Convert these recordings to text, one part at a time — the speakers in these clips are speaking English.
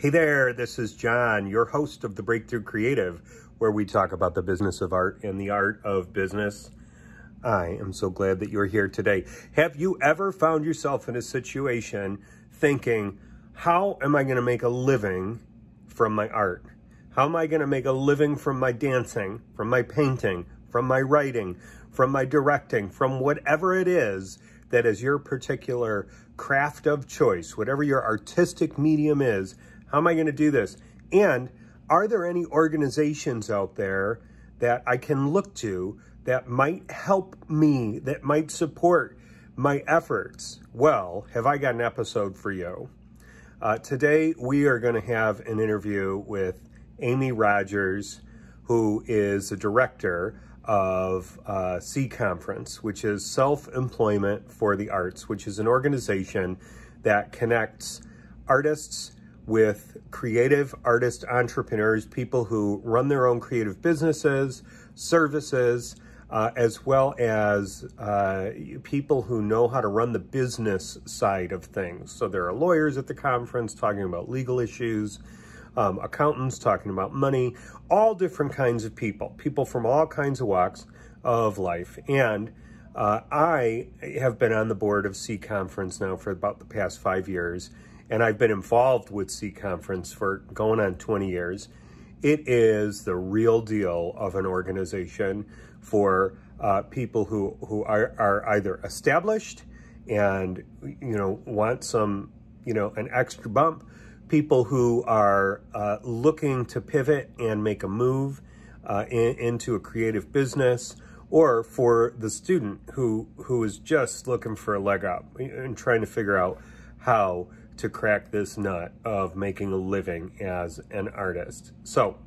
Hey there, this is John, your host of The Breakthrough Creative, where we talk about the business of art and the art of business. I am so glad that you're here today. Have you ever found yourself in a situation thinking, how am I going to make a living from my art? How am I going to make a living from my dancing, from my painting, from my writing, from my directing, from whatever it is that is your particular craft of choice, whatever your artistic medium is? How am I going to do this? And are there any organizations out there that I can look to that might help me, that might support my efforts? Well, have I got an episode for you? Today, we are going to have an interview with Amy Rogers, who is the director of C Conference, which is Self-Employment for the Arts, which is an organization that connects artists with creative artist entrepreneurs, people who run their own creative businesses, services, as well as people who know how to run the business side of things. So there are lawyers at the conference talking about legal issues, accountants talking about money, all different kinds of people from all kinds of walks of life. And I have been on the board of C Conference now for about the past 5 years, and I've been involved with C Conference for going on 20 years. It is the real deal of an organization for people who are either established and, want some, an extra bump, people who are looking to pivot and make a move into a creative business, or for the student who is just looking for a leg up and trying to figure out how to crack this nut of making a living as an artist. So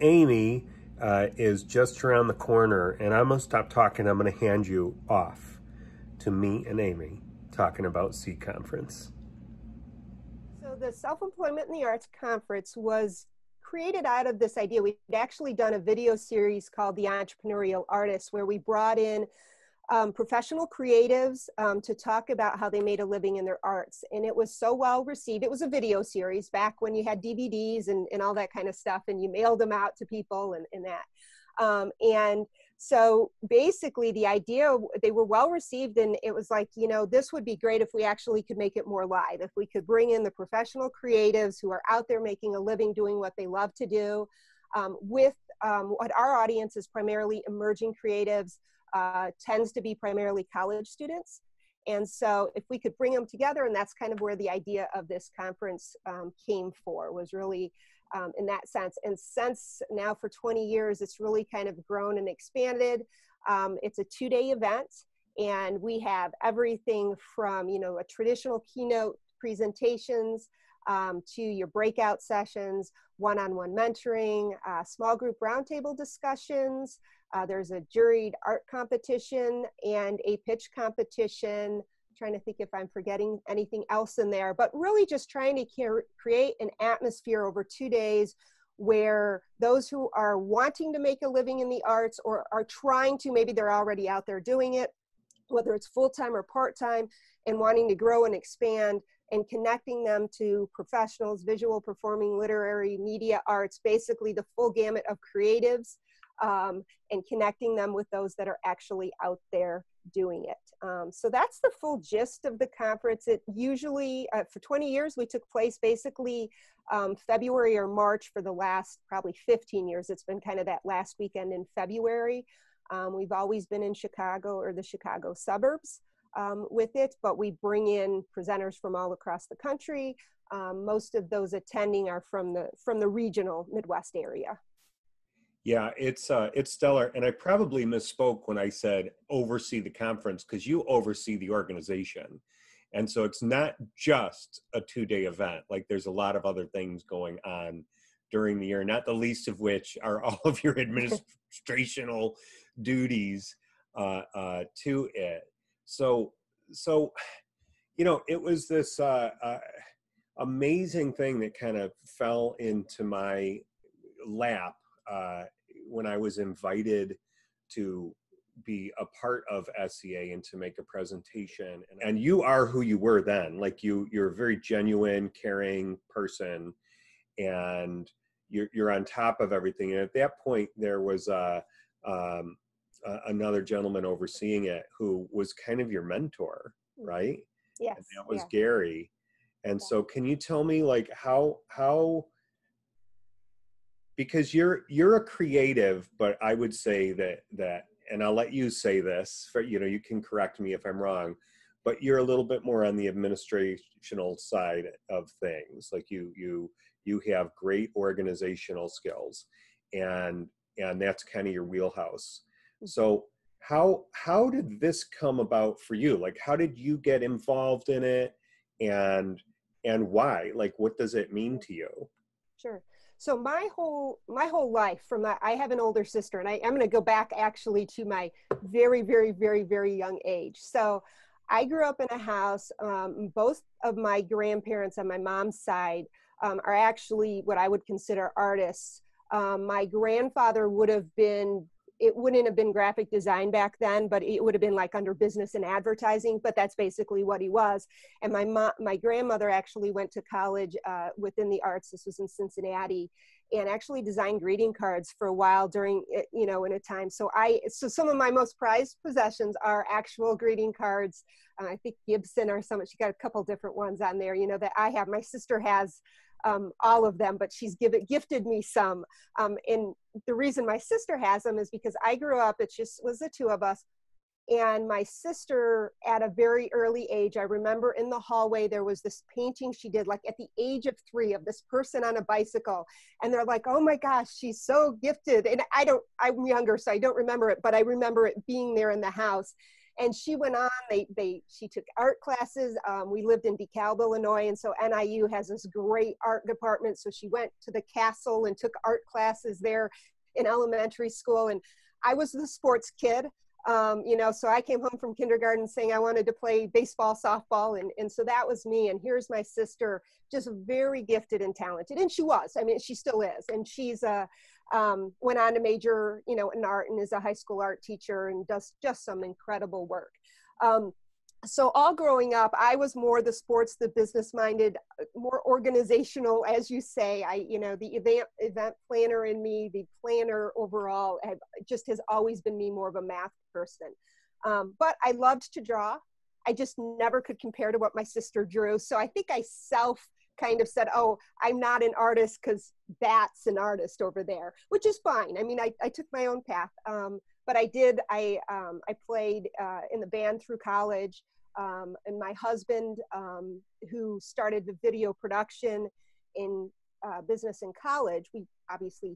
Amy is just around the corner, and I'm going to stop talking. I'm going to hand you off to me and Amy talking about C Conference. So the Self-Employment in the Arts Conference was created out of this idea. We'd actually done a video series called The Entrepreneurial Artist, where we brought in professional creatives to talk about how they made a living in their arts. And it was so well received. It was a video series back when you had DVDs and all that kind of stuff, and you mailed them out to people and that. And so basically the idea, they were well received, and it was like, this would be great if we actually could make it more live, if we could bring in the professional creatives who are out there making a living doing what they love to do, with what our audience is primarily emerging creatives, tends to be primarily college students. And so if we could bring them together, and that's kind of where the idea of this conference came for, was really in that sense. And since now for 20 years, it's really kind of grown and expanded. It's a 2-day event, and we have everything from, a traditional keynote presentations to your breakout sessions, one-on-one mentoring, small group roundtable discussions. There's a juried art competition and a pitch competition. I'm trying to think if I'm forgetting anything else in there, but really just trying to create an atmosphere over 2 days where those who are wanting to make a living in the arts, or are trying to, maybe they're already out there doing it, whether it's full-time or part-time, and wanting to grow and expand, and connecting them to professionals, visual, performing, literary, media arts, basically the full gamut of creatives, and connecting them with those that are actually out there doing it. So that's the full gist of the conference. It usually, for 20 years, we took place basically February or March for the last probably 15 years. It's been kind of that last weekend in February. We've always been in Chicago or the Chicago suburbs with it, but we bring in presenters from all across the country. Most of those attending are from the regional Midwest area. Yeah, it's stellar. And I probably misspoke when I said oversee the conference, because you oversee the organization. And so it's not just a 2-day event. Like, there's a lot of other things going on during the year, not the least of which are all of your administrational duties to it. So it was this amazing thing that kind of fell into my lap when I was invited to be a part of SEA and to make a presentation. And you are who you were then. Like you're a very genuine, caring person, and you're on top of everything. And at that point, there was another gentleman overseeing it who was kind of your mentor, right? Yes. And that was Gary. And so can you tell me like how because you're a creative, but I would say that and I'll let you say this for, you can correct me if I'm wrong, but you're a little bit more on the administrational side of things. Like you have great organizational skills, and that's kind of your wheelhouse. So how did this come about for you? Like, how did you get involved in it, and why? Like, what does it mean to you? Sure. So my whole life I have an older sister, and I'm going to go back actually to my very, very, very, very young age. So I grew up in a house, both of my grandparents on my mom's side are actually what I would consider artists. My grandfather it wouldn't have been graphic design back then, but it would have been like under business and advertising, but that's basically what he was. And my grandmother actually went to college within the arts. This was in Cincinnati, and actually designed greeting cards for a while during, in a time. So some of my most prized possessions are actual greeting cards. I think Gibson or something. She got a couple different ones on there, that I have. My sister has all of them, but she's gifted me some. And the reason my sister has them is because I grew up, it just was the two of us. And my sister, at a very early age, I remember in the hallway, there was this painting she did, like at the age of 3, of this person on a bicycle. And they're like, oh my gosh, she's so gifted. And I'm younger, so I don't remember it, but I remember it being there in the house. And she went on, she took art classes. We lived in DeKalb, Illinois. And so NIU has this great art department. So she went to the castle and took art classes there in elementary school. And I was the sports kid, so I came home from kindergarten saying I wanted to play baseball, softball. And so that was me. And here's my sister, just very gifted and talented. And she was, she still is. And she's went on to major, in art, and is a high school art teacher and does just some incredible work. So all growing up, I was more the sports, the business minded, more organizational, as you say. The event planner in me, the planner overall, has always been me more of a math person. But I loved to draw. I just never could compare to what my sister drew. So I think I kind of said, oh, I'm not an artist because that's an artist over there, which is fine. I took my own path. But I played in the band through college. And my husband, who started the video production in business in college, he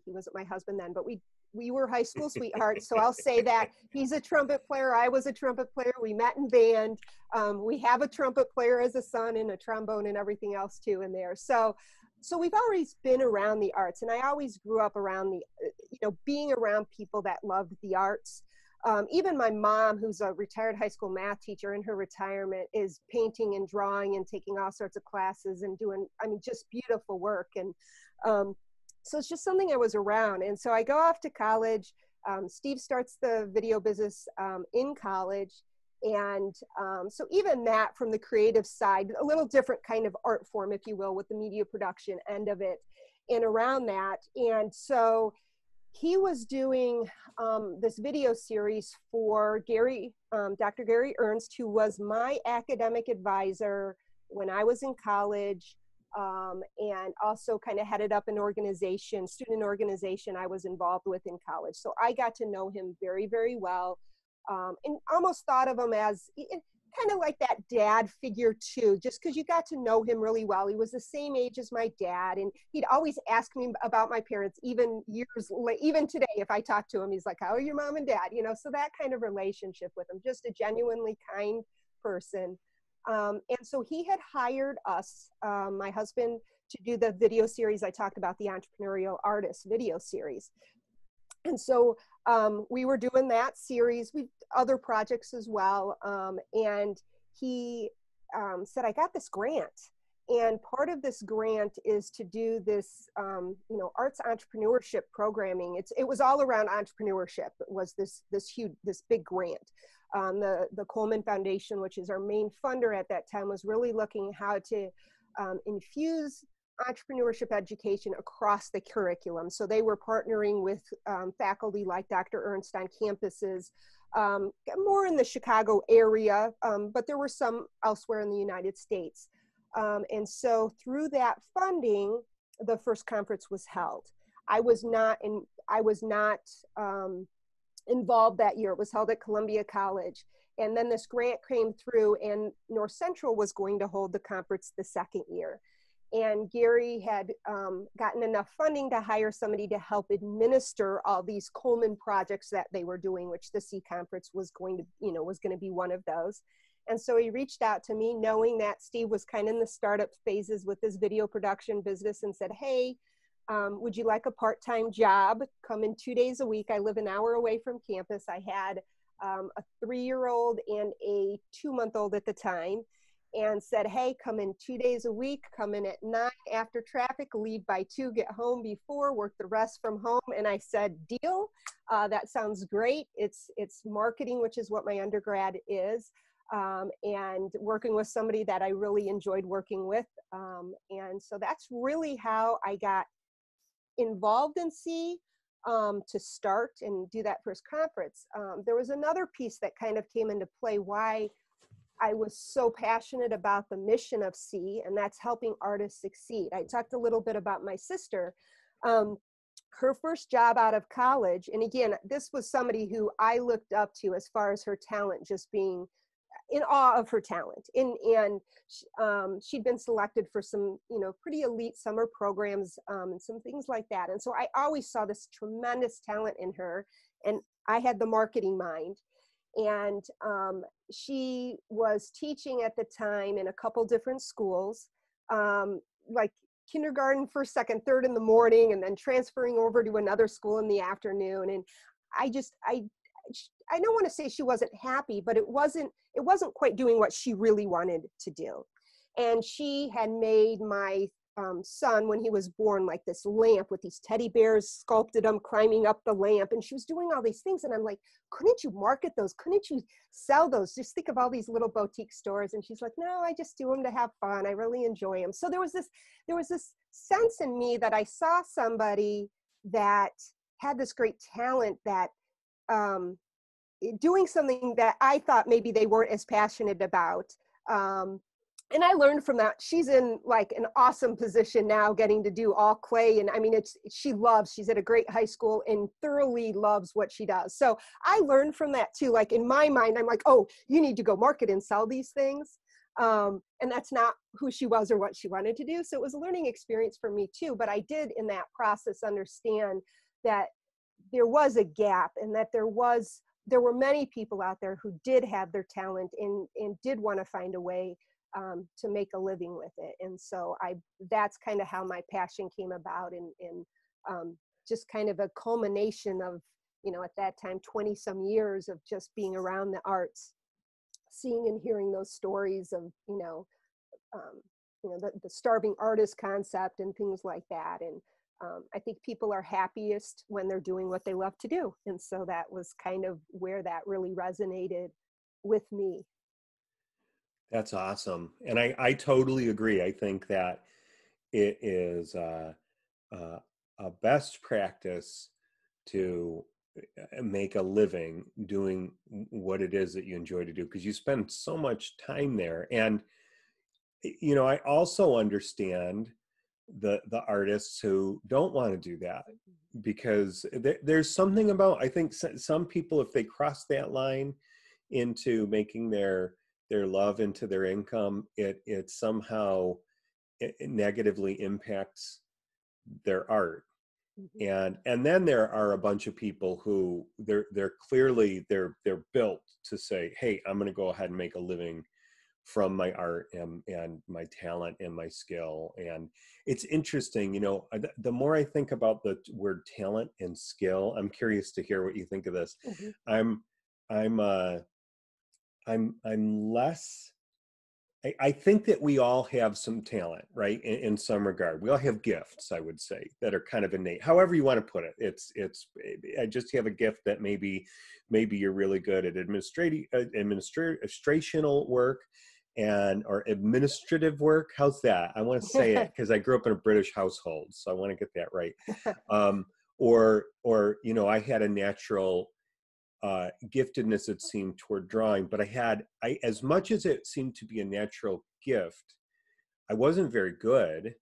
wasn't my husband then, but we were high school sweethearts. So I'll say that. He's a trumpet player. I was a trumpet player. We met in band. We have a trumpet player as a son, and a trombone and everything else too in there. So we've always been around the arts, and I always grew up around being around people that loved the arts. Even my mom, who's a retired high school math teacher, in her retirement is painting and drawing and taking all sorts of classes and doing, just beautiful work. And so it's just something I was around. And so I go off to college. Steve starts the video business in college. And so even that, from the creative side, a little different kind of art form, if you will, with the media production end of it and around that. And so he was doing this video series for Dr. Gary Ernst, who was my academic advisor when I was in college, and also kind of headed up an student organization I was involved with in college. So I got to know him very, very well, and almost thought of him as kind of like that dad figure too, just because you got to know him really well. He was the same age as my dad, and he'd always ask me about my parents, even today, if I talk to him, he's like, how are your mom and dad? So that kind of relationship with him, just a genuinely kind person. And so he had hired us, my husband, to do the video series I talked about, the Entrepreneurial Artist video series. And so we were doing that series. We other projects as well. And he said, I got this grant. And part of this grant is to do this, you know, arts entrepreneurship programming. It was all around entrepreneurship. It was this big grant. The Coleman Foundation, which is our main funder at that time, was really looking how to infuse entrepreneurship education across the curriculum. So they were partnering with faculty like Dr. Ernst on campuses, more in the Chicago area, but there were some elsewhere in the United States. And so through that funding, the first conference was held. I was not involved that year. It was held at Columbia College. And then this grant came through, and North Central was going to hold the conference the second year. And Gary had gotten enough funding to hire somebody to help administer all these Coleman projects that they were doing, which the C conference was going to, you know, was going to be one of those. And so he reached out to me knowing that Steve was kind of in the startup phases with his video production business, and said, hey, would you like a part-time job? Come in 2 days a week. I live an hour away from campus. I had a 3-year-old and a 2-month-old at the time, and said, hey, come in 2 days a week, come in at 9 after traffic, leave by 2, get home before, work the rest from home. And I said, deal, that sounds great. It's marketing, which is what my undergrad is. And working with somebody that I really enjoyed working with. And so that's really how I got involved in C to start and do that first conference. There was another piece that kind of came into play why I was so passionate about the mission of C, and that's helping artists succeed. I talked a little bit about my sister. Her first job out of college, and again, this was somebody who I looked up to as far as her talent, just being in awe of her talent. And she'd been selected for some, you know, pretty elite summer programs and some things like that. And so I always saw this tremendous talent in her, and I had the marketing mind. And she was teaching at the time in a couple different schools, like kindergarten, first, second, third in the morning, and then transferring over to another school in the afternoon. And I don't want to say she wasn't happy, but it wasn't quite doing what she really wanted to do. And she had made my son, when he was born, like this lamp with these teddy bears, sculpted them, climbing up the lamp. And she was doing all these things. And I'm like, couldn't you market those? Couldn't you sell those? Just think of all these little boutique stores. And she's like, no, I just do them to have fun. I really enjoy them. So there was this sense in me that I saw somebody that had this great talent, that doing something that I thought maybe they weren't as passionate about. And I learned from that. She's in like an awesome position now, getting to do all clay. And I mean, she's at a great high school and thoroughly loves what she does. So I learned from that too. Like in my mind, I'm like, oh, you need to go market and sell these things. And that's not who she was or what she wanted to do. So it was a learning experience for me too. But I did in that process understand that there was a gap, and that there were many people out there who did have their talent and did want to find a way to make a living with it. And so that's kind of how my passion came about, and just kind of a culmination of, you know, at that time, 20 some years of just being around the arts, seeing and hearing those stories of, the starving artist concept and things like that. And I think people are happiest when they're doing what they love to do. And so that was kind of where that really resonated with me. That's awesome. And I totally agree. I think that it is a best practice to make a living doing what it is that you enjoy to do, because you spend so much time there. And, you know, I also understand the artists who don't want to do that, because there's something about, I think some people, if they cross that line into making their love into their income, it somehow negatively impacts their art. And then there are a bunch of people who they're clearly built to say, hey, I'm going to go ahead and make a living from my art and my talent and my skill. And it's interesting, you know, the more I think about the word talent and skill, I'm curious to hear what you think of this. I'm less I think that we all have some talent, right? In some regard, we all have gifts, I would say, that are kind of innate. However you want to put it, I just have a gift that maybe you're really good at administrational work and or administrative work. How's that? I want to say it because I grew up in a British household, so I want to get that right. Um, or I had a natural giftedness, it seemed, toward drawing, but I as much as it seemed to be a natural gift, I wasn't very good.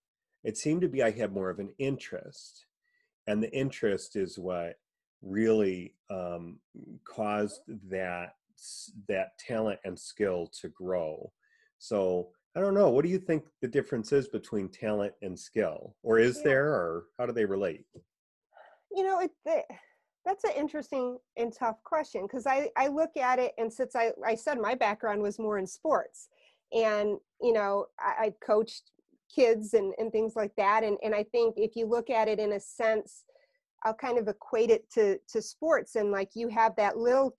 It seemed to be I had more of an interest, and the interest is what really caused that talent and skill to grow. So I don't know. What do you think the difference is between talent and skill, or is Yeah. there, or how do they relate? That's an interesting and tough question, because I look at it, and since I said my background was more in sports, and I've coached kids and things like that, and I think if you look at it in a sense, I'll kind of equate it to sports, and like you have that little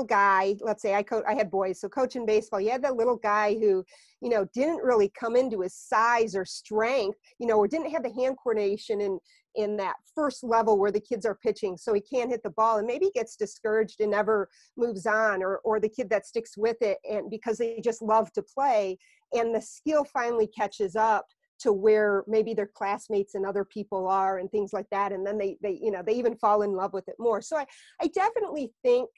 guy. Let's say I had boys, so coaching baseball, you had that little guy who didn't really come into his size or strength, or didn't have the hand coordination in that first level where the kids are pitching, so he can't hit the ball, and maybe gets discouraged and never moves on, or the kid that sticks with it and because they just love to play, and the skill finally catches up to where maybe their classmates and other people are and things like that, and then they even fall in love with it more. So I definitely think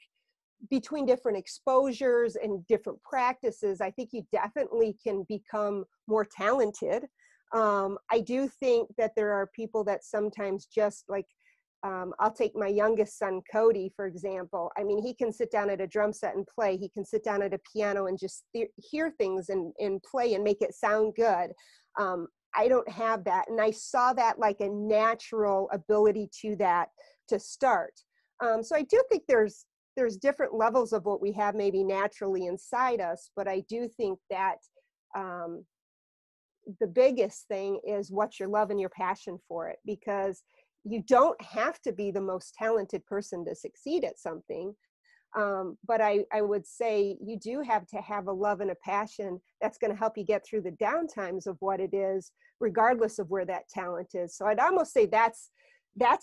between different exposures and different practices, I think you definitely can become more talented. I do think that there are people that sometimes just like, I'll take my youngest son, Cody, for example. I mean, he can sit down at a drum set and play. He can sit down at a piano and just hear things and play and make it sound good. I don't have that. And I saw that like a natural ability to start. So I do think there's different levels of what we have maybe naturally inside us, but I do think that the biggest thing is what's your love and your passion for it, because you don't have to be the most talented person to succeed at something. But I would say you do have to have a love and a passion that's going to help you get through the downtimes of what it is, regardless of where that talent is. So I'd almost say that's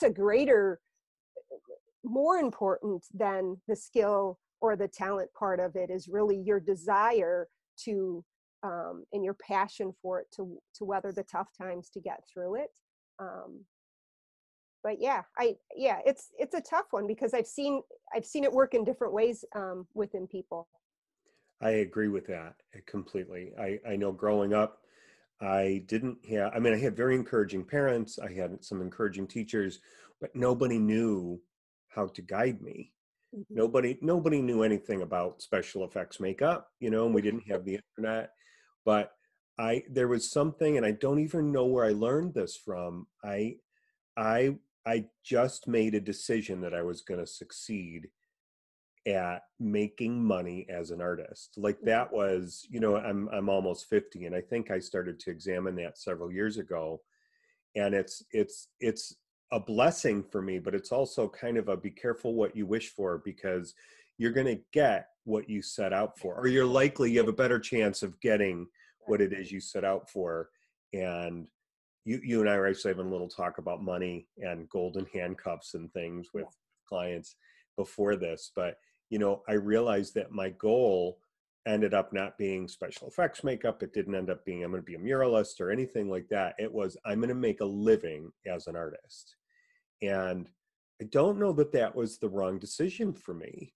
a greater, more important than the skill or the talent part of it, is really your desire to and your passion for it to weather the tough times, to get through it. But yeah, it's a tough one, because I've seen it work in different ways within people. I agree with that completely. I know growing up, I didn't have, I mean, I had very encouraging parents. I had some encouraging teachers, but nobody knew how to guide me. Mhm. Nobody knew anything about special effects makeup, and we didn't have the internet. But there was something, and I don't even know where I learned this from. I just made a decision that I was going to succeed at making money as an artist. Like that was, I'm almost 50, and I think I started to examine that several years ago. And it's a blessing for me, but it's also kind of a be careful what you wish for, because you're going to get what you set out for, or you have a better chance of getting what it is you set out for. And you and I were actually having a little talk about money and golden handcuffs and things with clients before this. But, I realized that my goal ended up not being special effects makeup. It didn't end up being, I'm going to be a muralist or anything like that. It was, I'm going to make a living as an artist. And I don't know that that was the wrong decision for me,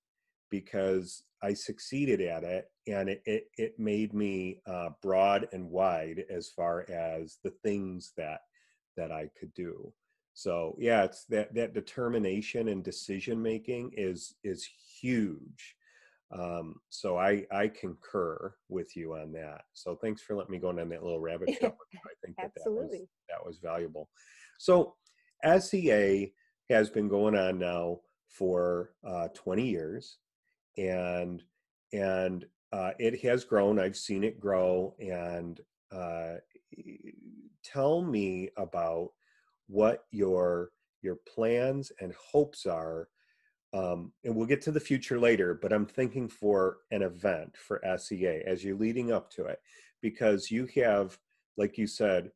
because I succeeded at it, and it made me broad and wide as far as the things that I could do. So yeah, it's that determination and decision making is huge. So I concur with you on that. So thanks for letting me go on that little rabbit trail. I think Absolutely. that was valuable. So SEA has been going on now for 20 years, and it has grown. I've seen it grow. And uh, tell me about what your plans and hopes are. And we'll get to the future later, but I'm thinking for an event for SEA as you're leading up to it. because you have, like you said,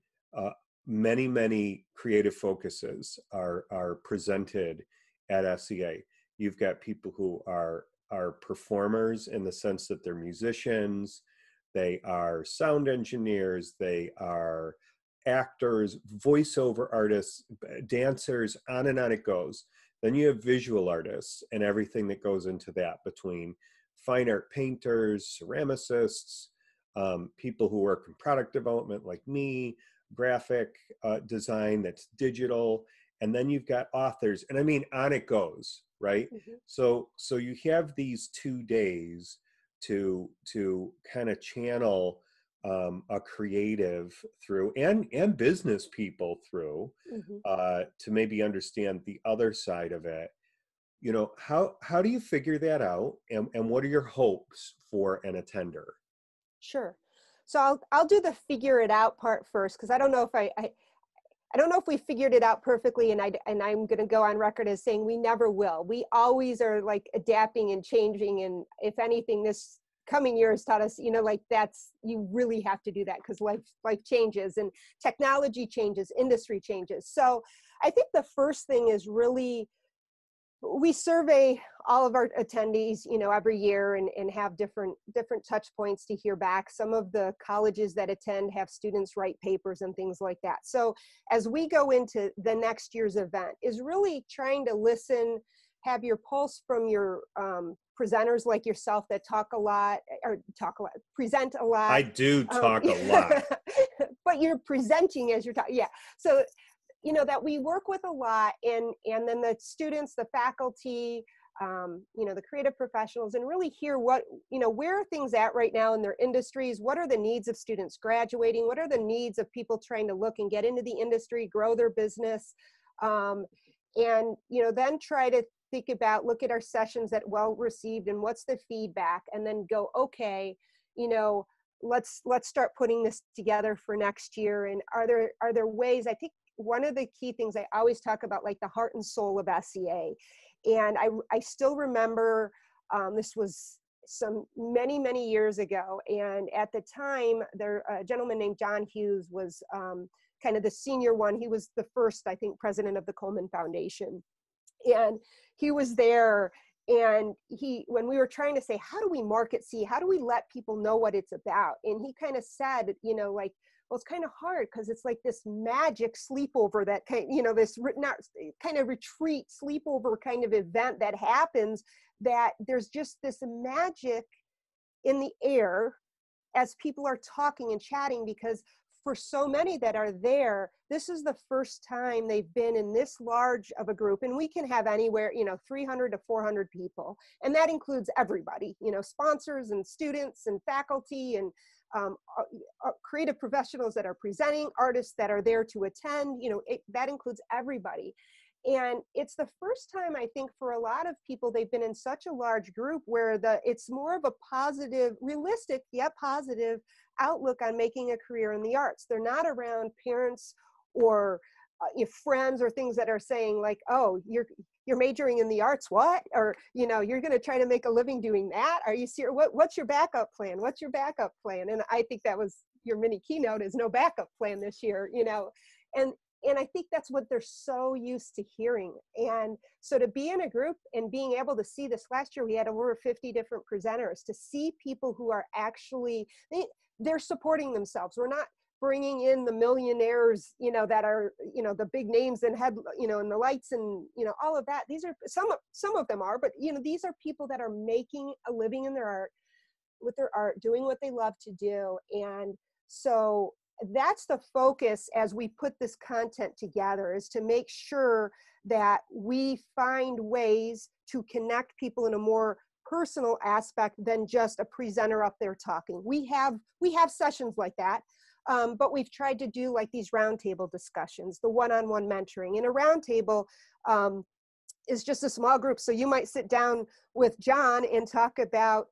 many creative focuses are presented at SEA. You've got people who are performers in the sense that they're musicians, they are sound engineers, they are actors, voiceover artists, dancers, on and on it goes. Then you have visual artists and everything that goes into that, between fine art painters, ceramicists, people who work in product development like me, graphic design that's digital, and then you've got authors, and I mean, on it goes, right? Mm-hmm. So you have these 2 days to kind of channel a creative through, and business people through, Mm-hmm. to maybe understand the other side of it. You know, how do you figure that out, and what are your hopes for an attender? Sure. So I'll do the figure it out part first, because I don't know if I don't know if we figured it out perfectly, and I'm going to go on record as saying we never will. We always are like adapting and changing, and if anything, this coming year has taught us, you know, like you really have to do that, because life changes and technology changes, industry changes. So I think the first thing is really, we survey all of our attendees, you know, every year, and have different touch points to hear back. Some of the colleges that attend have students write papers and things like that. So as we go into the next year's event, is really trying to listen, have your pulse from your presenters like yourself that present a lot. I do talk a lot. But you're presenting as you're talking. Yeah. So, you know, that we work with a lot, and then the students, the faculty, you know, the creative professionals, and really hear what, you know, where are things at right now in their industries? What are the needs of students graduating? What are the needs of people trying to look and get into the industry, grow their business? And, you know, then try to think about, look at our sessions that well received and what's the feedback, and then go, okay, you know, let's start putting this together for next year. And are there ways? I think one of the key things I always talk about, like the heart and soul of SEA. And I still remember, this was many years ago. And at the time, a gentleman named John Hughes was kind of the senior one. He was the first, I think, president of the Coleman Foundation. And he was there, and when we were trying to say, how do we market SEA? How do we let people know what it's about? And he kind of said, you know, like, well, it's kind of hard because it's like this magic sleepover that this not kind of retreat sleepover kind of event that happens, that there's just this magic in the air as people are talking and chatting, because for so many that are there, this is the first time they've been in this large of a group, and we can have anywhere, 300 to 400 people. And that includes everybody, sponsors and students and faculty and creative professionals that are presenting, artists that are there to attend, that includes everybody. And it's the first time, I think, for a lot of people, they've been in such a large group where it's more of a positive, realistic, yet positive outlook on making a career in the arts. They're not around parents or friends or things that are saying like, oh, you're majoring in the arts, what? Or, you're going to try to make a living doing that. Are you serious? What's your backup plan? What's your backup plan? And I think that was your mini keynote, is no backup plan this year, and I think that's what they're so used to hearing. And so to be in a group and being able to see this, last year we had over 50 different presenters, to see people who are actually, they're supporting themselves. We're not bringing in the millionaires, that are, the big names and and the lights and, all of that. These are, some of them are, but, these are people that are making a living in their art, with their art, doing what they love to do. And so that's the focus as we put this content together, is to make sure that we find ways to connect people in a more personal aspect than just a presenter up there talking. We have sessions like that, but we've tried to do like these roundtable discussions, the one-on-one mentoring. And a roundtable is just a small group. So you might sit down with John and talk about,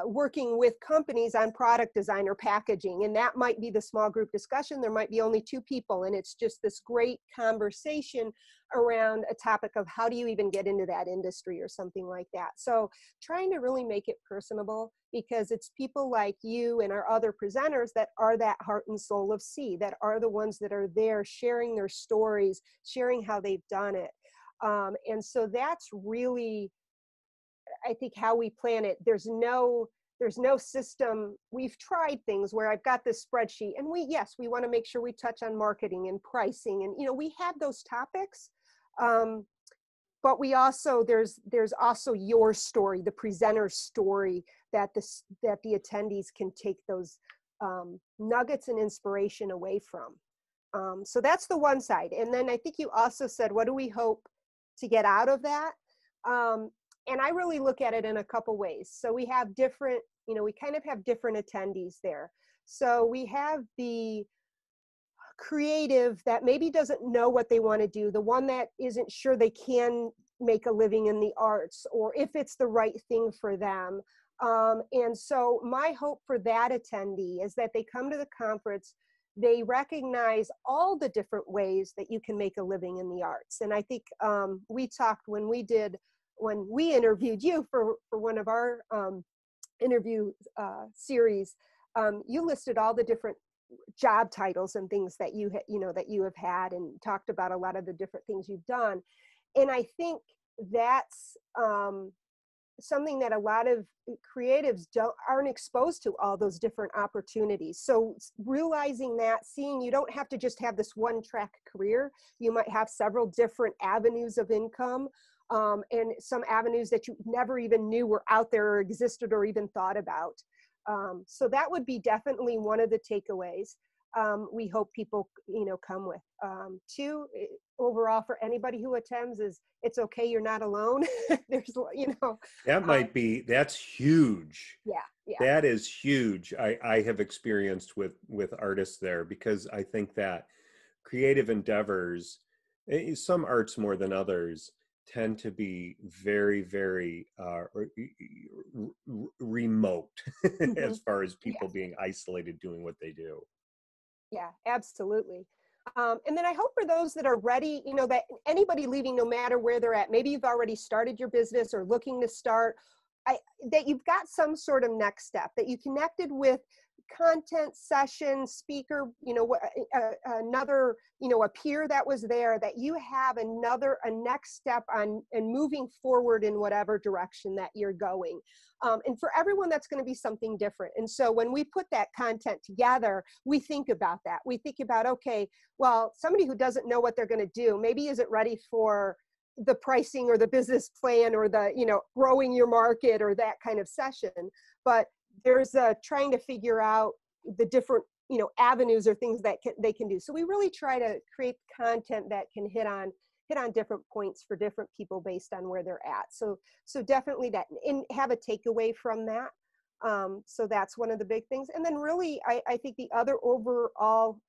working with companies on product design or packaging. And that might be the small group discussion. There might be only 2 people, and it's just this great conversation around a topic of how do you even get into that industry or something like that. So trying to really make it personable, because it's people like you and our other presenters that are that heart and soul of C, that are the ones that are there sharing their stories, sharing how they've done it. And so that's really, I think, how we plan it. There's no system. We've tried things where I've got this spreadsheet, and we want to make sure we touch on marketing and pricing, and we have those topics, but we also, there's also your story, the presenter's story, that the attendees can take those nuggets and inspiration away from. So that's the one side. And then I think you also said, what do we hope to get out of that? And I really look at it in a couple ways. So we have different, we kind of have different attendees there. So we have the creative that maybe doesn't know what they want to do, the one that isn't sure they can make a living in the arts, or if it's the right thing for them. And so my hope for that attendee is that they come to the conference, they recognize all the different ways that you can make a living in the arts. And I think we talked when we interviewed you for one of our interview series, you listed all the different job titles and things that that you have had, and talked about a lot of the different things you've done. And I think that's something that a lot of creatives aren't exposed to, all those different opportunities. So realizing that, seeing you don't have to just have this one track career, you might have several different avenues of income, and some avenues that you never even knew were out there or existed or even thought about. So that would be definitely one of the takeaways we hope people, come with. 2, overall, for anybody who attends, is it's okay, you're not alone. There's, That might be, that's huge. Yeah. That is huge. I have experienced with artists there, because I think that creative endeavors, some arts more than others, tend to be very, very remote as far as people being isolated doing what they do. Yeah, absolutely. And then I hope for those that are ready, that anybody leaving, no matter where they're at, maybe you've already started your business or looking to start, that you've got some sort of next step, that you connected with content, session, speaker, another, a peer that was there, that you have a next step on and moving forward in whatever direction that you're going. And for everyone, that's going to be something different. And so when we put that content together, we think about that. We think about, okay, well, somebody who doesn't know what they're going to do, maybe isn't ready for the pricing or the business plan or the, growing your market or that kind of session. But there's trying to figure out the different, avenues or things that they can do. So we really try to create content that can hit on different points for different people based on where they're at. So definitely that, and have a takeaway from that. So that's one of the big things. And then really, I think the other overall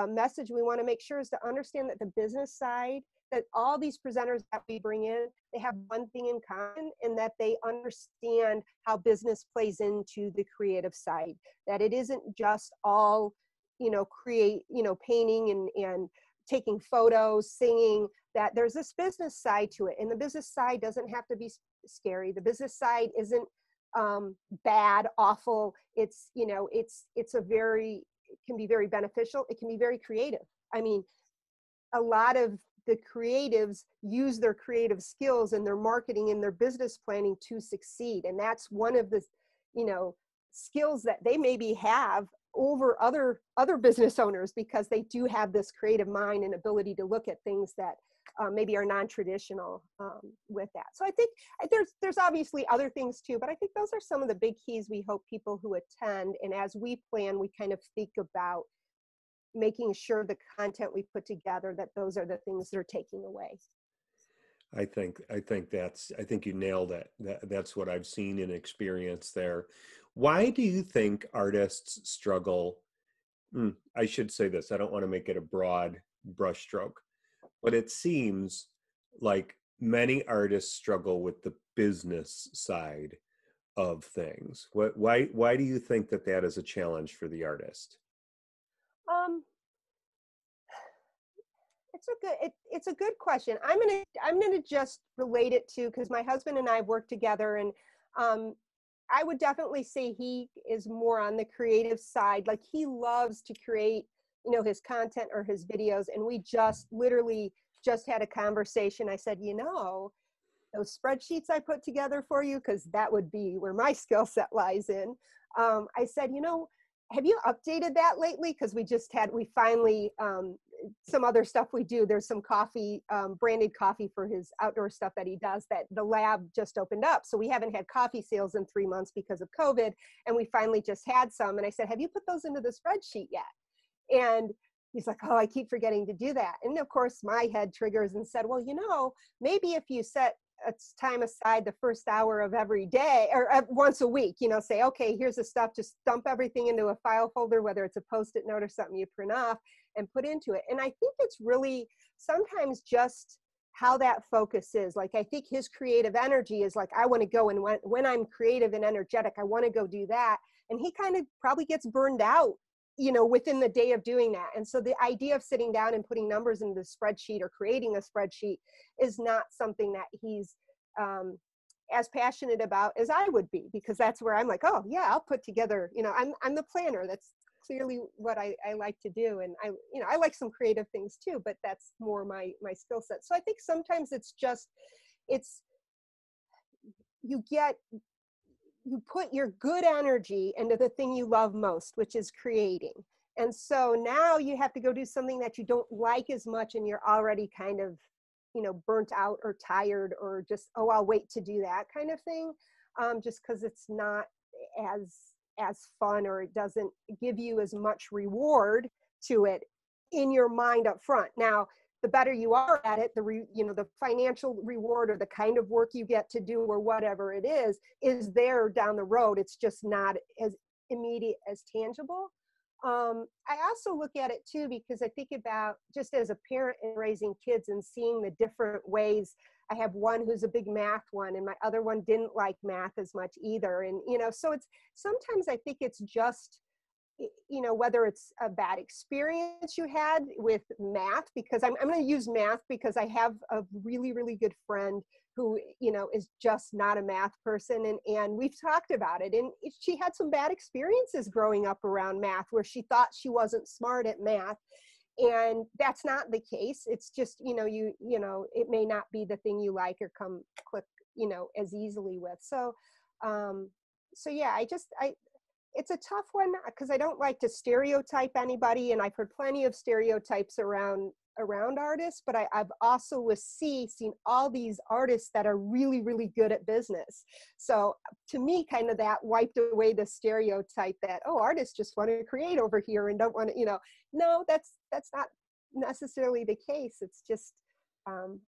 message we want to make sure is to understand that the business side, that all these presenters that we bring in, they have one thing in common, and that they understand how business plays into the creative side, that it isn't just all, painting and taking photos, singing, that there's this business side to it. And the business side doesn't have to be scary. The business side isn't bad, awful. It's, it can be very beneficial. It can be very creative. I mean, a lot of the creatives use their creative skills and their marketing and their business planning to succeed. And that's one of the, skills that they maybe have over other business owners, because they do have this creative mind and ability to look at things that maybe are non-traditional with that. So I think there's obviously other things too, but I think those are some of the big keys we hope people who attend, and as we plan, we kind of think about making sure the content we put together, that those are the things they're taking away. I think you nailed it. That's what I've seen and experienced there. Why do you think artists struggle? I should say this, I don't want to make it a broad brushstroke, but it seems like many artists struggle with the business side of things? Why do you think that that is a challenge for the artist? Um, it's a good question. I'm gonna just relate it to, because my husband and I have worked together, and um, I would definitely say he is more on the creative side. Like, he loves to create, his content or his videos. And we just literally just had a conversation. I said, those spreadsheets I put together for you, because that would be where my skill set lies in. I said, have you updated that lately? Because we finally, some other stuff we do, there's some coffee, branded coffee for his outdoor stuff that he does, that the lab just opened up. So we haven't had coffee sales in 3 months because of COVID. And we finally just had some. And I said, have you put those into the spreadsheet yet? And he's like, oh, I keep forgetting to do that. And of course, my head triggers and said, well, maybe if you set a time aside the first hour of every day, or once a week, say, okay, here's the stuff, just dump everything into a file folder, whether it's a Post-it note or something you print off and put into it. And I think it's really sometimes just how that focus is. Like, I think his creative energy is like, I want to go, and when I'm creative and energetic, I want to go do that. And he kind of probably gets burned out, within the day of doing that. And so the idea of sitting down and putting numbers into the spreadsheet or creating a spreadsheet is not something that he's as passionate about as I would be, because that's where I'm like, oh yeah, I'll put together, I'm the planner. That's clearly what I like to do. And I like some creative things too, but that's more my skill set. So I think sometimes you put your good energy into the thing you love most, which is creating. And so now you have to go do something that you don't like as much, and you're already kind of, burnt out or tired, or just, oh, I'll wait to do that kind of thing. Just because it's not as fun, or it doesn't give you as much reward to it in your mind up front. Now, the better you are at it, the financial reward, or the kind of work you get to do, or whatever it is there down the road. It's just not as immediate, as tangible. I also look at it too, because I think about, just as a parent and raising kids and seeing the different ways. I have one who's a big math one, and my other one didn't like math as much either. And, so sometimes I think it's just, whether it's a bad experience you had with math, because I'm going to use math because I have a really, really good friend who, is just not a math person. And we've talked about it. And she had some bad experiences growing up around math, where she thought she wasn't smart at math. And that's not the case. It's just, it may not be the thing you like or come click, as easily with. So yeah, it's a tough one, because I don't like to stereotype anybody, and I've heard plenty of stereotypes around artists, but I've also seen all these artists that are really, really good at business. So to me, kind of that wiped away the stereotype that, oh, artists just want to create over here and don't want to, no, that's not necessarily the case. It's just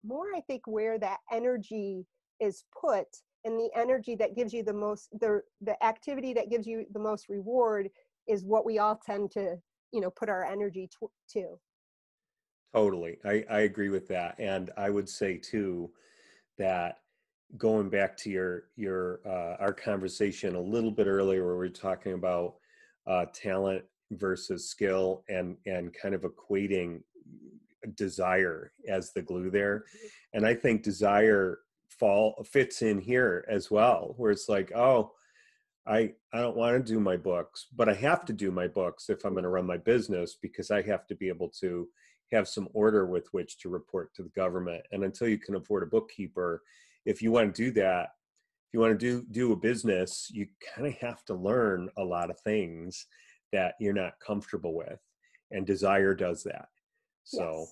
more, I think, where that energy is put, and the energy that gives you the most, the activity that gives you the most reward, is what we all tend to, put our energy to. Totally. I agree with that. And I would say too, that going back to your our conversation a little bit earlier, where we were talking about talent versus skill, and kind of equating desire as the glue there. And I think desire fits in here as well, where it's like, oh, I don't want to do my books, but I have to do my books if I'm going to run my business, because I have to be able to have some order with which to report to the government. And until you can afford a bookkeeper, if you want to do that, if you want to do a business, you kind of have to learn a lot of things that you're not comfortable with. And desire does that. So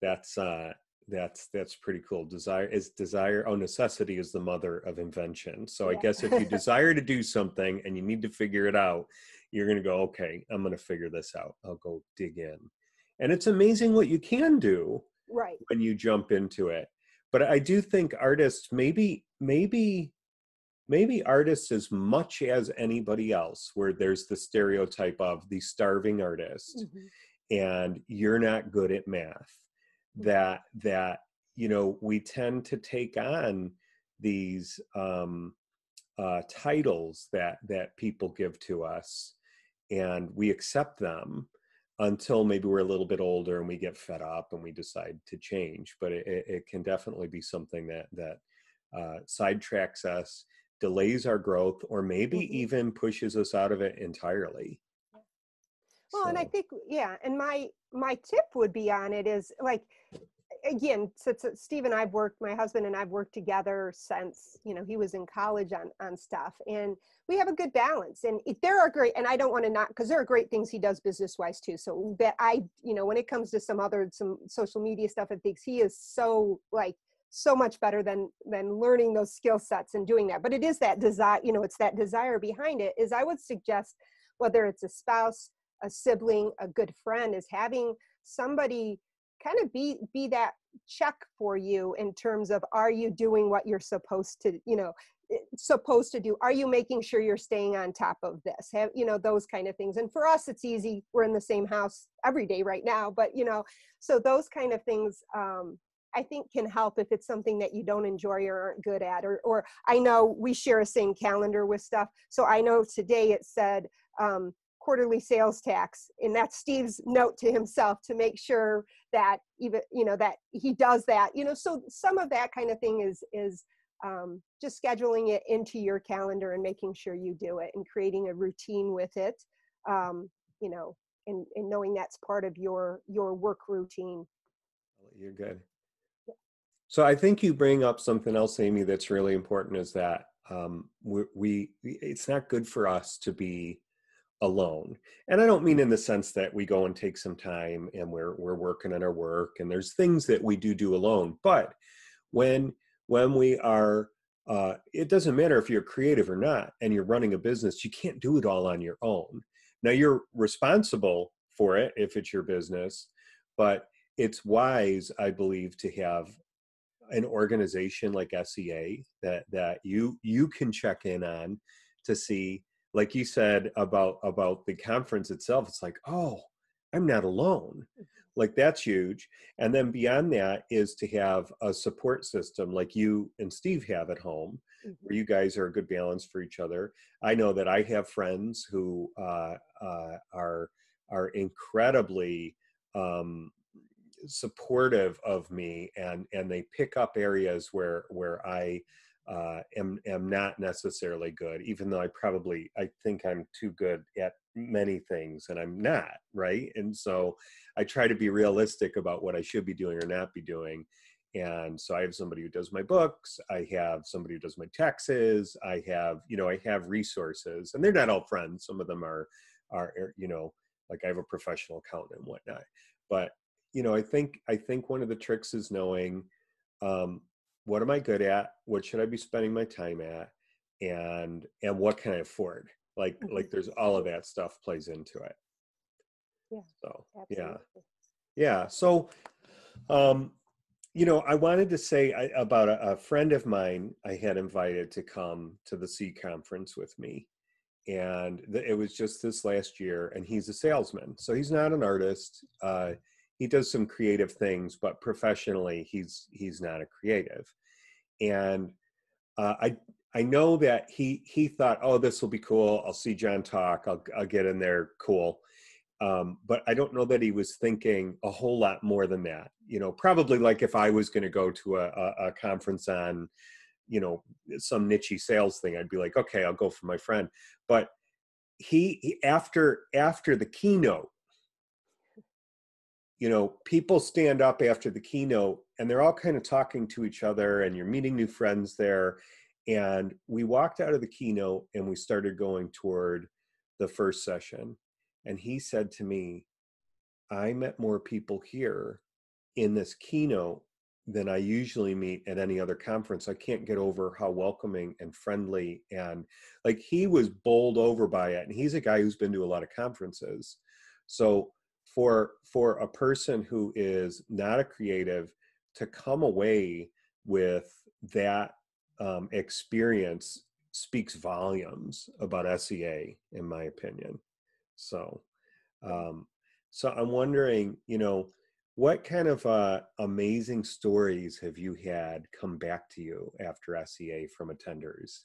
yes. That's pretty cool. Necessity is the mother of invention. So yeah. I guess if you desire to do something and you need to figure it out, you're going to go, okay, I'm going to figure this out. I'll go dig in. And it's amazing what you can do when you jump into it. But I do think artists, maybe artists as much as anybody else, where there's the stereotype of the starving artist, and you're not good at math, that we tend to take on these titles that people give to us, and we accept them until maybe we're a little bit older and we get fed up and we decide to change. But it can definitely be something that sidetracks us, delays our growth, or maybe even pushes us out of it entirely. Well, So. and I think, yeah, and my tip would be on it is like, again, since Steve and my husband and I've worked together since, he was in college on stuff, and we have a good balance. And there are great, and I don't want to not, because there are great things he does business wise too. So that when it comes to some social media stuff and things, he is so much better than learning those skill sets and doing that. But it is that desire, it's that desire behind it. Is I would suggest, whether it's a spouse, a sibling, a good friend, is having somebody kind of be that check for you in terms of, are you doing what you're supposed to do? Are you making sure you're staying on top of this? Those kind of things. And for us, it's easy. We're in the same house every day right now, but so those kind of things, I think can help if it's something that you don't enjoy or aren't good at, or I know we share a same calendar with stuff. So I know today it said, quarterly sales tax, and that's Steve's note to himself to make sure that even that he does that. So some of that kind of thing is just scheduling it into your calendar and making sure you do it and creating a routine with it, and knowing that's part of your work routine. You're good. So I think you bring up something else, Amy, that's really important, is that it's not good for us to be alone. And I don't mean in the sense that we go and take some time and we're working on our work and there's things that we do alone. But when we are, it doesn't matter if you're creative or not and you're running a business, you can't do it all on your own. Now you're responsible for it if it's your business, but it's wise, I believe, to have an organization like SEA that you can check in on to see, like you said about the conference itself. It's like, oh, I'm not alone. Like, that's huge. And then beyond that is to have a support system like you and Steve have at home, where you guys are a good balance for each other. I know that I have friends who are incredibly supportive of me, and they pick up areas where I am not necessarily good, even though I think I'm too good at many things, and I'm not, right? And so I try to be realistic about what I should be doing or not be doing. And so I have somebody who does my books, I have somebody who does my taxes, I have resources, and they're not all friends. Some of them are like I have a professional accountant and whatnot. But I think one of the tricks is knowing, what am I good at? What should I be spending my time at? And what can I afford? Like there's all of that stuff plays into it. Yeah. So, Absolutely. yeah. So, I wanted to say about a friend of mine I had invited to come to the C conference with me. And it was just this last year, and he's a salesman. So he's not an artist. He does some creative things, but professionally, he's not a creative. And I know that he thought, oh, this will be cool. I'll see John talk. I'll get in there. Cool. But I don't know that he was thinking a whole lot more than that. Probably like if I was going to go to a conference on, some niche sales thing, I'd be like, okay, I'll go for my friend. But he after the keynote, people stand up after the keynote and they're all kind of talking to each other, and you're meeting new friends there. And we walked out of the keynote and we started going toward the first session. And he said to me, I met more people here in this keynote than I usually meet at any other conference. I can't get over how welcoming and friendly, and like, he was bowled over by it. And he's a guy who's been to a lot of conferences. So for a person who is not a creative to come away with that experience speaks volumes about SEA, in my opinion. So, so I'm wondering, what kind of amazing stories have you had come back to you after SEA from attenders?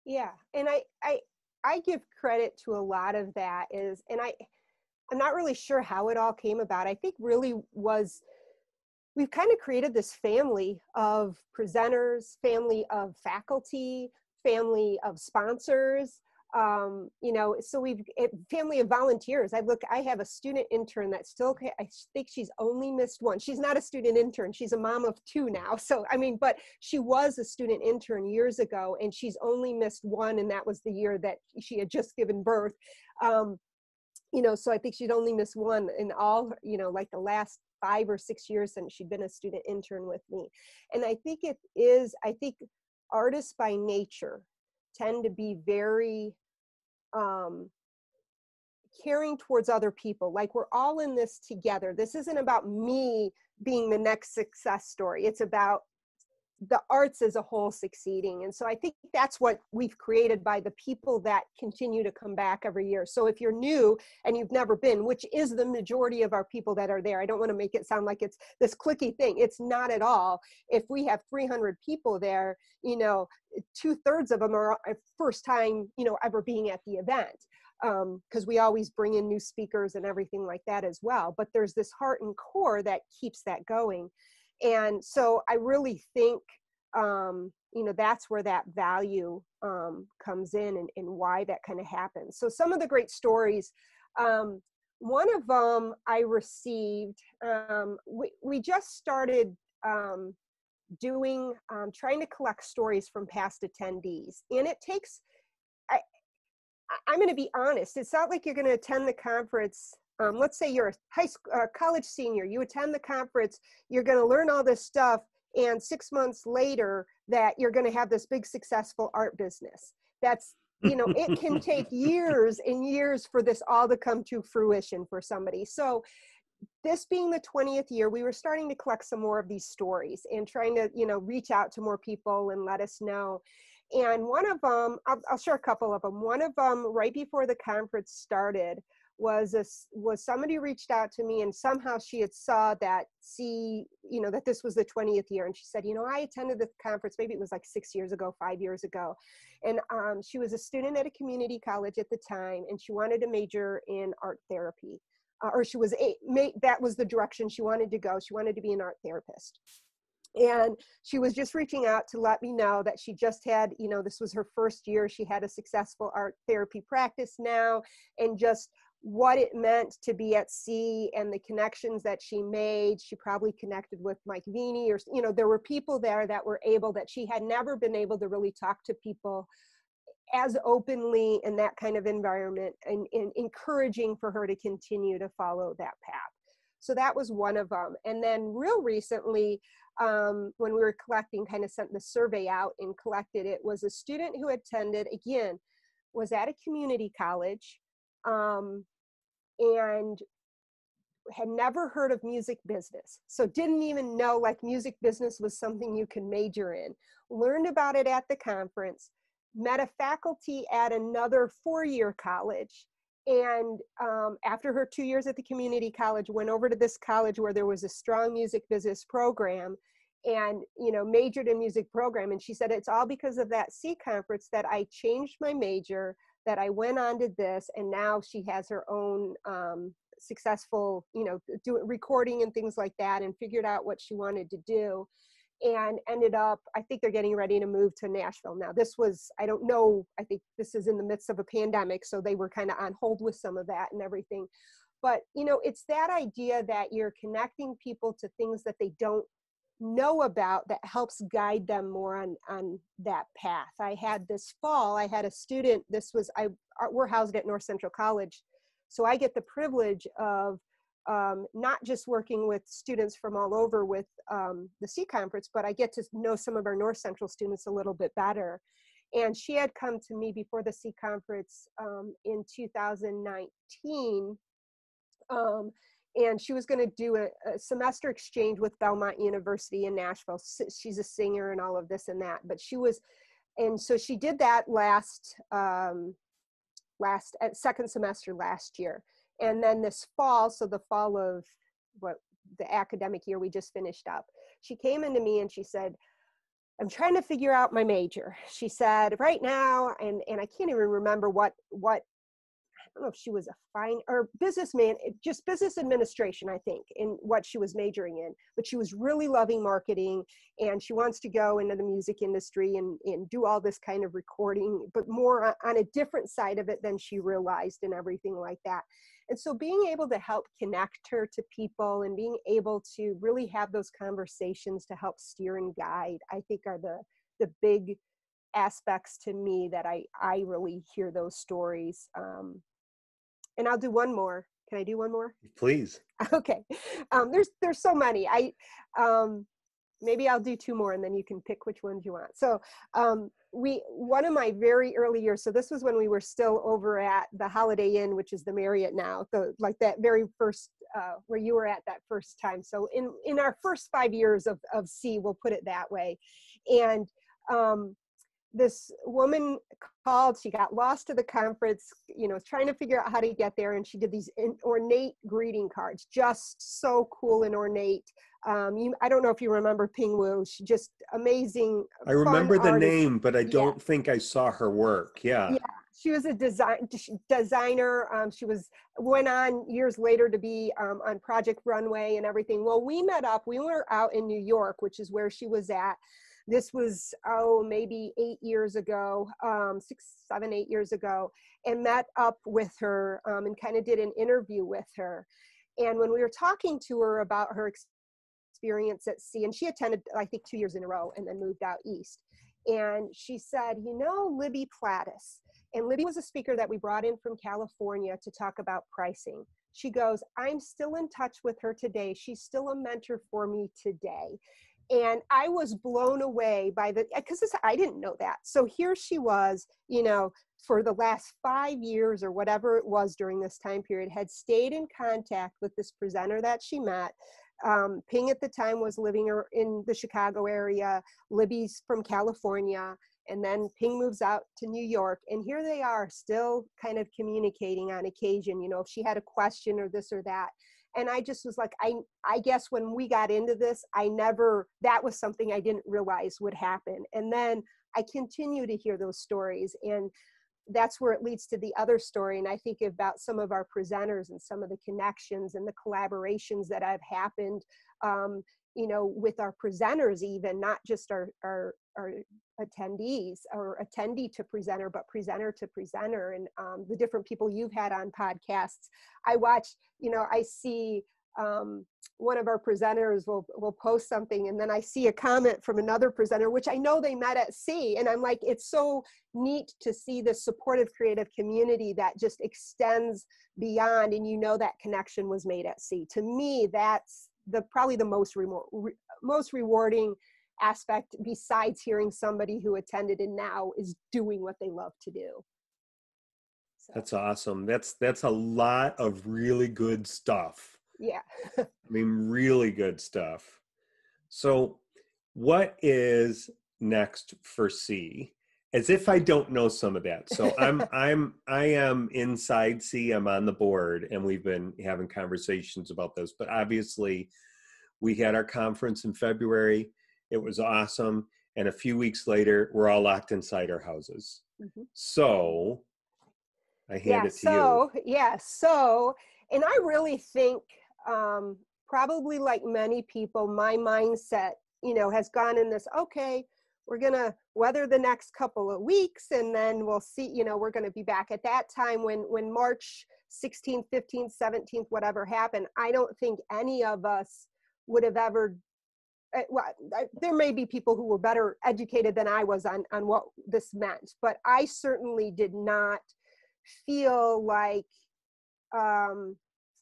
Yeah. And I give credit to a lot of that is, and I'm not really sure how it all came about. I think really was, we've kind of created this family of presenters, family of faculty, family of sponsors, you know, so we've family of volunteers. I have a student intern that still, I think she's only missed one. She's not a student intern. She's a mom of two now. So, I mean, but she was a student intern years ago and she's only missed one. And that was the year that she had just given birth. You know, so I think she'd only missed one in all, you know, like the last 5 or 6 years since she'd been a student intern with me. And I think I think artists by nature tend to be very um, caring towards other people. Like we're all in this together. This isn't about me being the next success story. It's about the arts as a whole succeeding. And so I think that's what we've created by the people that continue to come back every year. So if you're new and you've never been, which is the majority of our people that are there, I don't want to make it sound like it's this cliquey thing. It's not at all. If we have 300 people there, you know, 2/3 of them are first time, you know, ever being at the event. Because we always bring in new speakers and everything like that as well. But there's this heart and core that keeps that going. And so I really think, you know, that's where that value comes in and why that kind of happens. So some of the great stories, one of them I received, we just started trying to collect stories from past attendees. And it takes, I'm going to be honest, it's not like you're going to attend the conference. Let's say you're a college senior, you attend the conference, you're going to learn all this stuff, and 6 months later that you're going to have this big successful art business. That's, you know, it can take years and years for this all to come to fruition for somebody. So this being the 20th year, we were starting to collect some more of these stories and trying to, you know, reach out to more people and let us know. And one of them, I'll share a couple of them. One of them, right before the conference started, was somebody reached out to me and somehow she had saw that, you know, that this was the 20th year. And she said, you know, I attended the conference, maybe it was like 6 years ago, 5 years ago. And she was a student at a community college at the time, and she wanted to major in art therapy. Or that was the direction she wanted to go. She wanted to be an art therapist. And she was just reaching out to let me know that she just had, you know, this was her first year. She had a successful art therapy practice now, and just what it meant to be at sea and the connections that she made. She probably connected with Mike Vini, or, you know, there were people there that were able, that she had never been able to really talk to people as openly in that kind of environment, and encouraging for her to continue to follow that path. So that was one of them. And then real recently, when we were collecting, kind of sent the survey out and collected, it was a student who attended, again, was at a community college, and had never heard of music business. So didn't even know like music business was something you can major in. Learned about it at the conference, met a faculty at another 4-year college. And after her 2 years at the community college, went over to this college where there was a strong music business program, and, you know, majored in music program. And she said, it's all because of that C conference that I changed my major, that I went on to this. And now she has her own successful, you know, recording and things like that, and figured out what she wanted to do. And ended up, I think they're getting ready to move to Nashville now. This was, I don't know, I think this is in the midst of a pandemic, so they were kind of on hold with some of that and everything. But, you know, it's that idea that you're connecting people to things that they don't know about, that helps guide them more on that path. I had this fall, I had a student, we're housed at North Central College, so I get the privilege of not just working with students from all over with the C conference, but I get to know some of our North Central students a little bit better. And she had come to me before the C conference in 2019, and she was going to do a semester exchange with Belmont University in Nashville. She's a singer and all of this and that, but and so she did that second semester last year. And then this fall, so the fall of the academic year we just finished up, she came into me and she said, I'm trying to figure out my major. She said, right now, and I can't even remember what I don't know if she was a fine or businessman, just business administration, I think, in what she was majoring in. But she was really loving marketing, and she wants to go into the music industry and do all this kind of recording, but more on a different side of it than she realized and everything like that. And so being able to help connect her to people and being able to really have those conversations to help steer and guide, I think are the big aspects to me that I really hear those stories. And I'll do one more. Can I do one more? Please. Okay. There's so many. Maybe I'll do two more and then you can pick which ones you want. So one of my very early years, so this was when we were still over at the Holiday Inn, which is the Marriott now, like that very first, where you were at that first time. So in our first 5 years of C, we'll put it that way. And this woman called, she got lost to the conference, trying to figure out how to get there. And she did these ornate greeting cards, just so cool and ornate. I don't know if you remember Ping Wu. She just amazing. I remember the artist. name, but I don't think I saw her work. Yeah. She was a designer. She went on years later to be on Project Runway and everything. Well, we met up. We were out in New York, which is where she was at. This was, maybe 8 years ago, 6, 7, 8 years ago, and met up with her and kind of did an interview with her. And when we were talking to her about her experience at C, and she attended, I think, 2 years in a row and then moved out east. And she said, Libby Plattis. And Libby was a speaker that we brought in from California to talk about pricing. She goes, I'm still in touch with her today. She's still a mentor for me today. And I was blown away by because I didn't know that. So here she was, for the last 5 years or whatever it was during this time period, had stayed in contact with this presenter that she met. Ping at the time was living in the Chicago area. Libby's from California. And then Ping moves out to New York. And here they are still kind of communicating on occasion, if she had a question or this or that. And I just was like, I guess when we got into this, that was something I didn't realize would happen. And then I continue to hear those stories. And that's where it leads to the other story. And I think about some of our presenters and some of the connections and the collaborations that have happened, with our presenters, even not just our attendees or attendee to presenter, but presenter to presenter, and the different people you've had on podcasts. I watch, I see one of our presenters will post something, and then I see a comment from another presenter, which I know they met at C. And I'm like, it's so neat to see this supportive creative community that just extends beyond, and that connection was made at C. To me, that's probably the most rewarding aspect, besides hearing somebody who attended and now is doing what they love to do. So. That's awesome. That's a lot of really good stuff. Yeah. I mean, really good stuff. So what is next for C? As if I don't know some of that. So I am inside C, I'm on the board, and we've been having conversations about this, but obviously we had our conference in February. It was awesome. And a few weeks later, we're all locked inside our houses. Mm-hmm. So I hand it to you. Yeah. So, and I really think probably like many people, my mindset, has gone in this, okay, we're going to weather the next couple of weeks, and then we'll see, we're going to be back at that time when March 16th, 15th, 17th, whatever happened. I don't think any of us would have ever, there may be people who were better educated than I was on what this meant, but I certainly did not feel like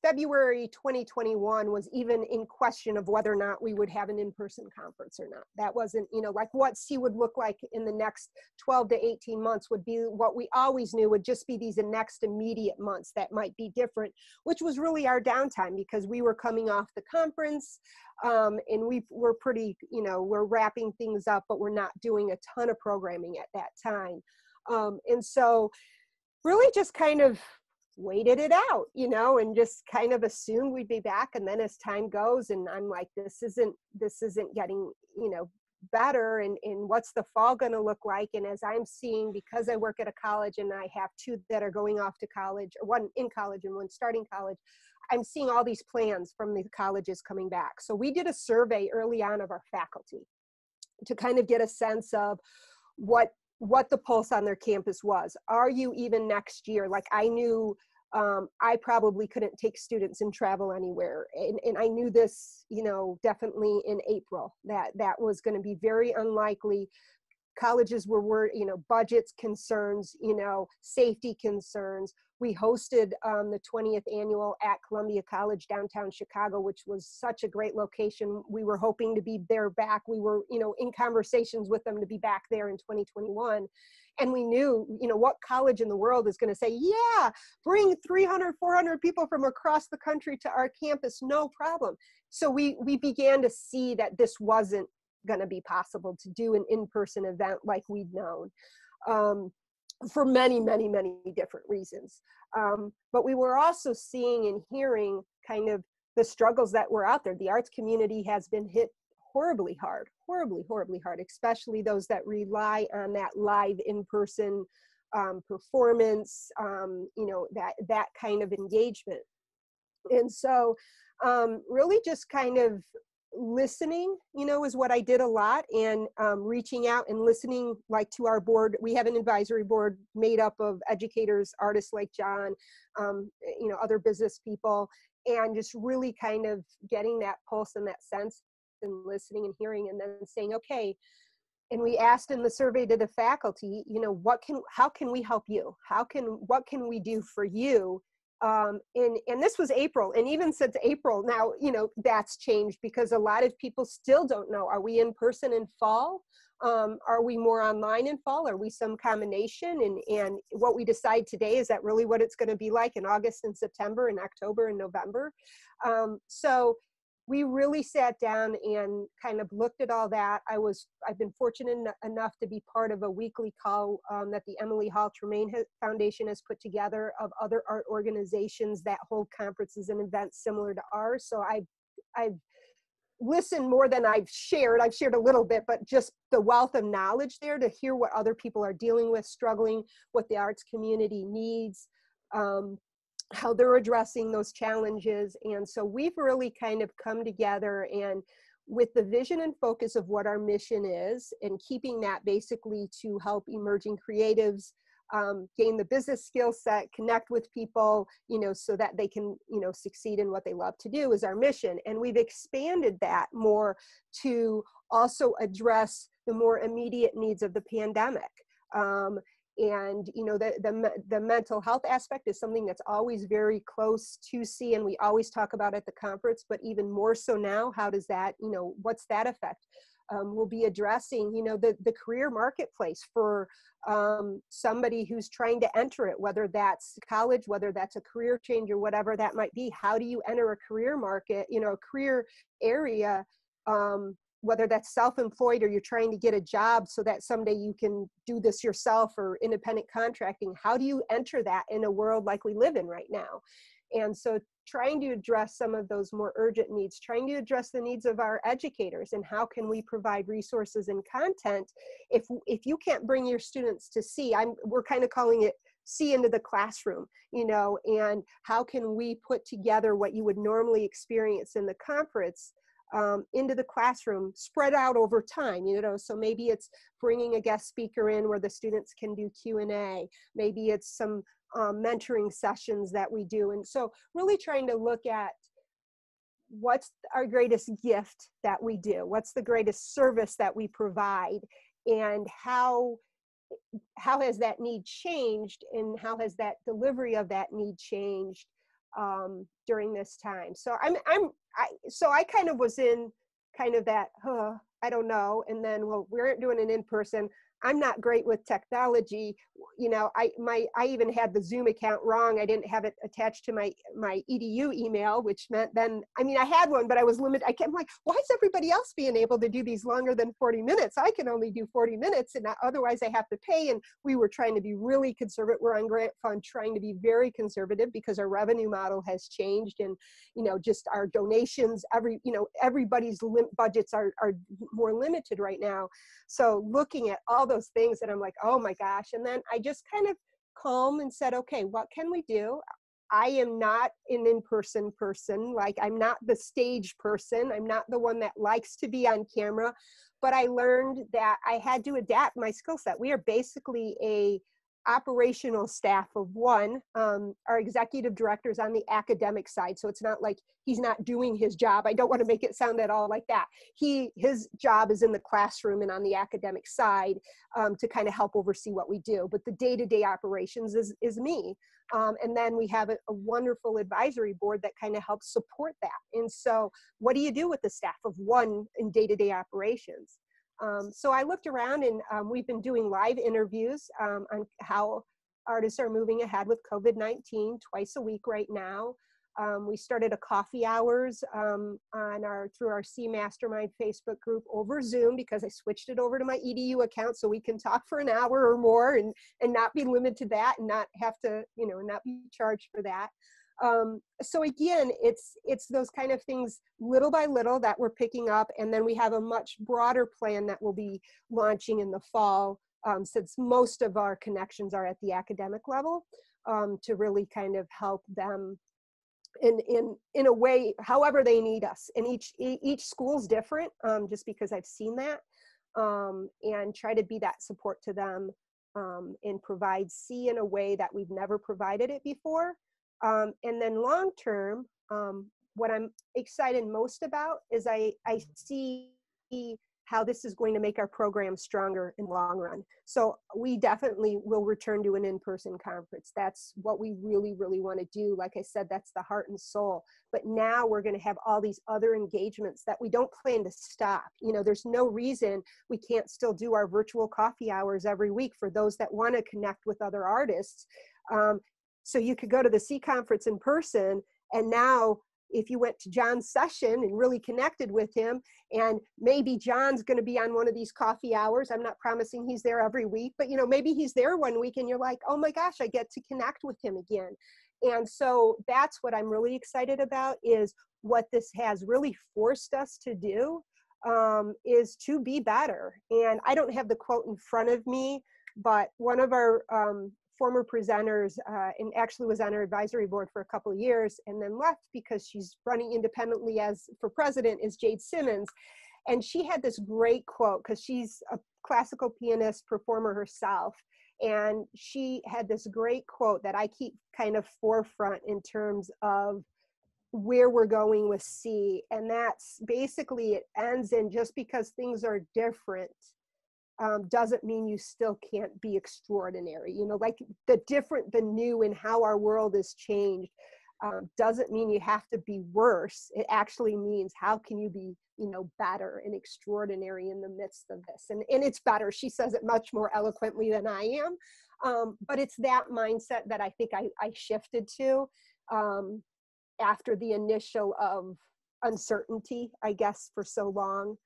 February 2021 was even in question of whether or not we would have an in-person conference or not. That wasn't, like what C would look like in the next 12 to 18 months would be what we always knew would just be these next immediate months that might be different, which was really our downtime because we were coming off the conference and we're pretty, we're wrapping things up, but we're not doing a ton of programming at that time. And so really just kind of waited it out, and just kind of assumed we'd be back. And then as time goes, and I'm like, this isn't getting, better, and what's the fall going to look like. And as I'm seeing, because I work at a college and I have two that are going off to college, or one in college and one starting college, I'm seeing all these plans from the colleges coming back. So we did a survey early on of our faculty to kind of get a sense of what the pulse on their campus was. Are you even next year? Like, I knew I probably couldn't take students and travel anywhere. And I knew this, you know, definitely in April, that was going to be very unlikely. Colleges were, you know, budgets concerns, you know, safety concerns. We hosted the 20th annual at Columbia College downtown Chicago, which was such a great location. We were hoping to be there back. We were, you know, in conversations with them to be back there in 2021. And we knew, you know, what college in the world is going to say, yeah, bring 300, 400 people from across the country to our campus, no problem. So we began to see that this wasn't going to be possible to do an in-person event like we'd known, for many, many, many different reasons. But we were also seeing and hearing kind of the struggles that were out there. The arts community has been hit horribly hard, especially those that rely on that live in-person performance, you know, that kind of engagement. And so really just kind of listening, you know, is what I did a lot, and reaching out and listening, like, to our board. We have an advisory board made up of educators, artists like John, you know, other business people, and just really kind of getting that pulse and that sense, and listening and hearing, and then saying, okay. And we asked in the survey to the faculty, you know, how can we help you? What can we do for you? And this was April, and even since April now, you know, that's changed, because a lot of people still don't know, are we in person in fall? Are we more online in fall? Are we some combination? And what we decide today, is that really what it's going to be like in August and September and October and November? So we really sat down and kind of looked at all that. I've been fortunate enough to be part of a weekly call that the Emily Hall Tremaine Foundation has put together, of other art organizations that hold conferences and events similar to ours. So I've listened more than I've shared. I've shared a little bit, but just the wealth of knowledge there, to hear what other people are dealing with, struggling, what the arts community needs, how they're addressing those challenges. And so we've really kind of come together, and with the vision and focus of what our mission is, and keeping that basically to help emerging creatives gain the business skill set, connect with people, you know, so that they can, you know, succeed in what they love to do, is our mission. And we've expanded that more to also address the more immediate needs of the pandemic. And, you know, the mental health aspect is something that's always very close to C, and we always talk about at the conference, but even more so now. How does that, you know, what's that affect? We'll be addressing, you know, the career marketplace for somebody who's trying to enter it, whether that's college, whether that's a career change, or whatever that might be. How do you enter a career market, you know, a career area, whether that's self-employed, or you're trying to get a job so that someday you can do this yourself, or independent contracting. How do you enter that in a world like we live in right now? And so trying to address some of those more urgent needs, trying to address the needs of our educators, and how can we provide resources and content if you can't bring your students to C. We're kind of calling it C into the classroom, you know, and how can we put together what you would normally experience in the conference into the classroom, spread out over time, you know. So maybe it's bringing a guest speaker in where the students can do Q&A. Maybe it's some mentoring sessions that we do. And so really trying to look at what's our greatest gift that we do, what's the greatest service that we provide, and how has that need changed, and how has that delivery of that need changed during this time. So I kind of was in kind of that, I don't know. And then, well, we aren't doing it in person. I'm not great with technology. you know, I even had the Zoom account wrong. I didn't have it attached to my EDU email, which meant then, I mean, I had one, but I was limited. I'm like, why is everybody else being able to do these longer than 40 minutes? I can only do 40 minutes, and otherwise I have to pay. And we were trying to be really conservative. We're on Grant Fund trying to be very conservative because our revenue model has changed, and, you know, just our donations, everybody's budgets are more limited right now. So looking at all those things, and I'm like, oh my gosh. And then I just kind of calm and said, okay, what can we do? I am not an in-person person. Like, I'm not the stage person. I'm not the one that likes to be on camera, but I learned that I had to adapt my skill set. We are basically a operational staff of one. Our executive director is on the academic side, so it's not like he's not doing his job. I don't want to make it sound at all like that. His job is in the classroom and on the academic side, to kind of help oversee what we do. But the day-to-day operations is me. And then we have a wonderful advisory board that kind of helps support that. And so what do you do with the staff of one in day-to-day operations? So I looked around, and we've been doing live interviews on how artists are moving ahead with COVID-19 twice a week right now. We started a coffee hours through our C Mastermind Facebook group over Zoom, because I switched it over to my EDU account so we can talk for an hour or more and not be limited to that, and not have to, you know, not be charged for that. So again, it's those kind of things little by little that we're picking up. And then we have a much broader plan that we'll be launching in the fall, since most of our connections are at the academic level, to really kind of help them in a way, however they need us. And each school's different, just because I've seen that, and try to be that support to them, and provide C in a way that we've never provided it before. And then long term, what I'm excited most about is I see how this is going to make our program stronger in the long run. So we definitely will return to an in-person conference. That's what we really, really want to do. Like I said, that's the heart and soul. But now we're going to have all these other engagements that we don't plan to stop. You know, there's no reason we can't still do our virtual coffee hours every week for those that want to connect with other artists. So you could go to the C conference in person, and now if you went to John's session and really connected with him, and maybe John's going to be on one of these coffee hours. I'm not promising he's there every week, but, you know, maybe he's there one week and you're like, oh my gosh, I get to connect with him again. And so that's what I'm really excited about, is what this has really forced us to do, is to be better. And I don't have the quote in front of me, but one of our former presenters, and actually was on our advisory board for a couple of years and then left because she's running independently for president, is Jade Simmons. And she had this great quote, because she's a classical pianist performer herself. And she had this great quote that I keep kind of forefront in terms of where we're going with C. And that's basically, it ends in, just because things are different, doesn't mean you still can't be extraordinary. You know, like the new and how our world has changed, doesn't mean you have to be worse. It actually means, how can you be, you know, better and extraordinary in the midst of this? And it's better. She says it much more eloquently than I am. But it's that mindset that I think I shifted to, after the initial of uncertainty, I guess, for so long.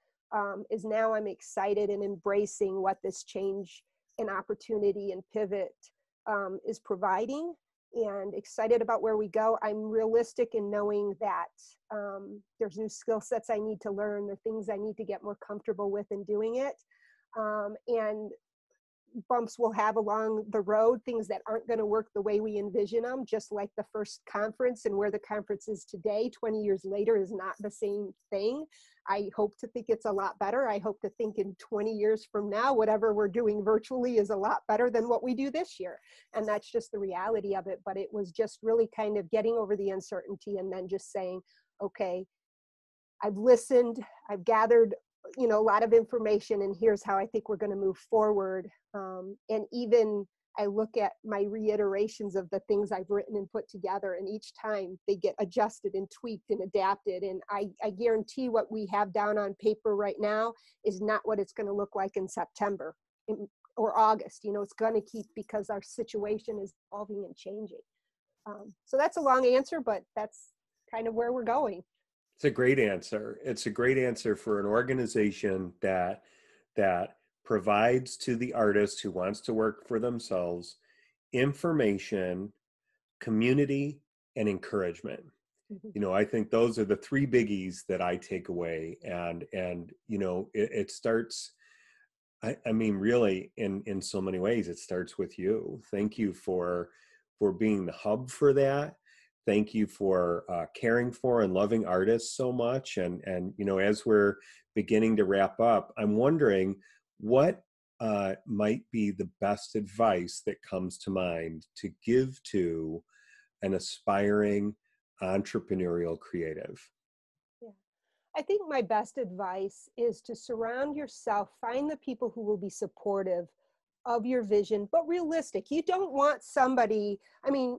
Is now I'm excited and embracing what this change and opportunity and pivot is providing, and excited about where we go. I'm realistic in knowing that there's new skill sets I need to learn, there are things I need to get more comfortable with in doing it, and bumps we'll have along the road, things that aren't going to work the way we envision them, just like the first conference and where the conference is today 20 years later is not the same thing. I hope to think it's a lot better. I hope to think in 20 years from now, whatever we're doing virtually is a lot better than what we do this year. And that's just the reality of it. But it was just really kind of getting over the uncertainty, and then just saying, okay, I've listened, I've gathered, you know, a lot of information, and here's how I think we're going to move forward. And even I look at my reiterations of the things I've written and put together, and each time they get adjusted and tweaked and adapted. And I guarantee what we have down on paper right now is not what it's going to look like in September. or August. You know, it's going to keep, because our situation is evolving and changing. So that's a long answer, but that's kind of where we're going. It's a great answer. It's a great answer for an organization that provides to the artist who wants to work for themselves information, community, and encouragement. You know, I think those are the three biggies that I take away. And you know, it starts, I mean, really, in so many ways, it starts with you. Thank you for being the hub for that. Thank you for caring for and loving artists so much. And you know, as we're beginning to wrap up, I'm wondering what might be the best advice that comes to mind to give to an aspiring entrepreneurial creative? Yeah. I think my best advice is to surround yourself, find the people who will be supportive of your vision, but realistic. You don't want somebody, I mean,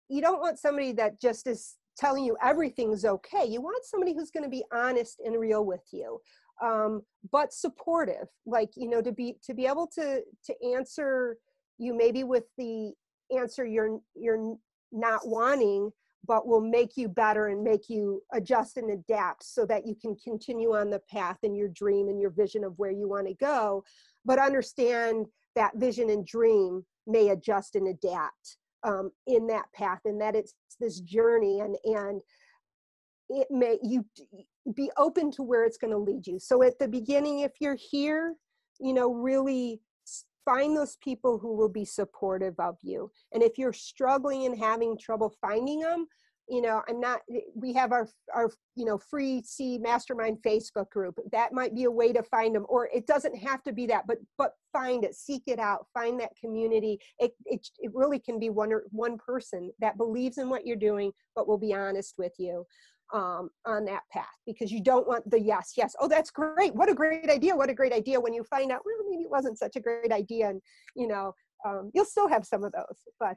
you don't want somebody that just is telling you everything's okay. You want somebody who's going to be honest and real with you, but supportive. Like, you know, to be able to answer you maybe with the answer you're not wanting, but will make you better and make you adjust and adapt so that you can continue on the path and your dream and your vision of where you want to go. But understand that vision and dream may adjust and adapt in that path, and that it's this journey, and it may, you be open to where it's going to lead you. So at the beginning, if you're here, you know, really find those people who will be supportive of you. And if you're struggling and having trouble finding them, you know, we have our, you know, free C Mastermind Facebook group. That might be a way to find them, or it doesn't have to be that, but find it, seek it out, find that community. It really can be one person that believes in what you're doing, but will be honest with you on that path, because you don't want the yes, oh, that's great, what a great idea, when you find out, well, maybe it wasn't such a great idea. And, you know, you'll still have some of those, but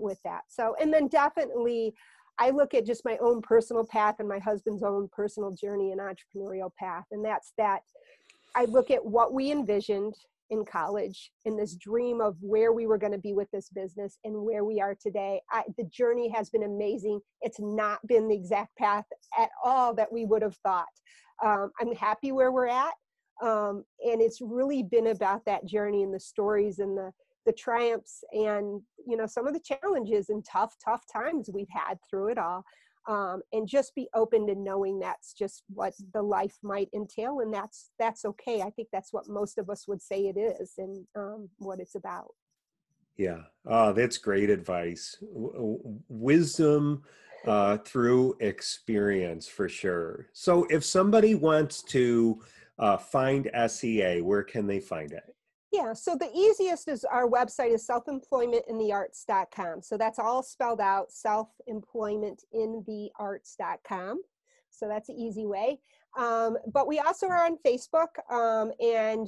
with that. So, and then definitely, I look at just my own personal path and my husband's own personal journey and entrepreneurial path. And that's that I look at what we envisioned in college and this dream of where we were going to be with this business and where we are today. The journey has been amazing. It's not been the exact path at all that we would have thought. I'm happy where we're at. And it's really been about that journey and the stories and the triumphs and, you know, some of the challenges and tough times we've had through it all. And just be open to knowing that's just what the life might entail. And that's okay. I think that's what most of us would say it is, and what it's about. Yeah. Oh, that's great advice. Wisdom through experience, for sure. So if somebody wants to find SEA, where can they find it? Yeah, so the easiest is our website is selfemploymentinthearts.com. So that's all spelled out, selfemploymentinthearts.com. So that's an easy way. But we also are on Facebook and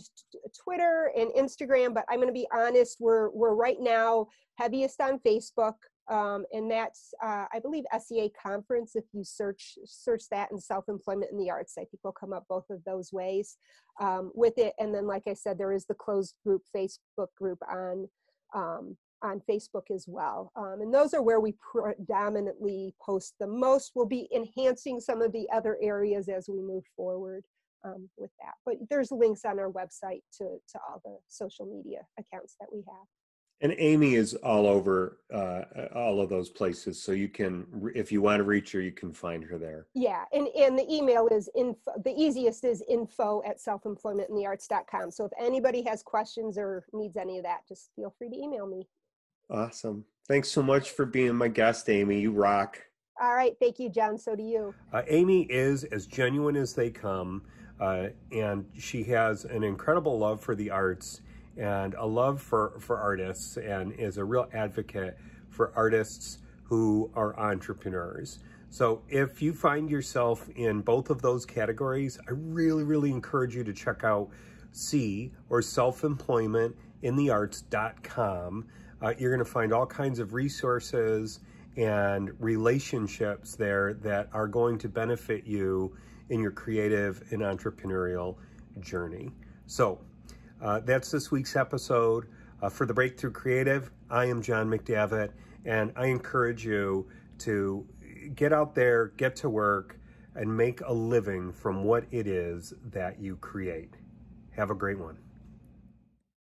Twitter and Instagram. But I'm going to be honest, we're right now heaviest on Facebook. And that's, I believe, SEA Conference. If you search that and Self-Employment in the Arts, I think will come up both of those ways with it. And then, like I said, there is the closed group Facebook group on Facebook as well. And those are where we predominantly post the most. We'll be enhancing some of the other areas as we move forward with that. But there's links on our website to all the social media accounts that we have. And Amy is all over all of those places. So you can, if you want to reach her, you can find her there. Yeah. And the email is the easiest is info@selfemploymentinthearts.com. So if anybody has questions or needs any of that, just feel free to email me. Awesome. Thanks so much for being my guest, Amy. You rock. All right. Thank you, John. So do you. Amy is as genuine as they come. And she has an incredible love for the arts and a love for artists, and is a real advocate for artists who are entrepreneurs. So if you find yourself in both of those categories, I really, really encourage you to check out selfemploymentinthearts.com. You're going to find all kinds of resources and relationships there that are going to benefit you in your creative and entrepreneurial journey. So That's this week's episode. For the Breakthrough Creative, I am John McDavitt, and I encourage you to get out there, get to work, and make a living from what it is that you create. Have a great one.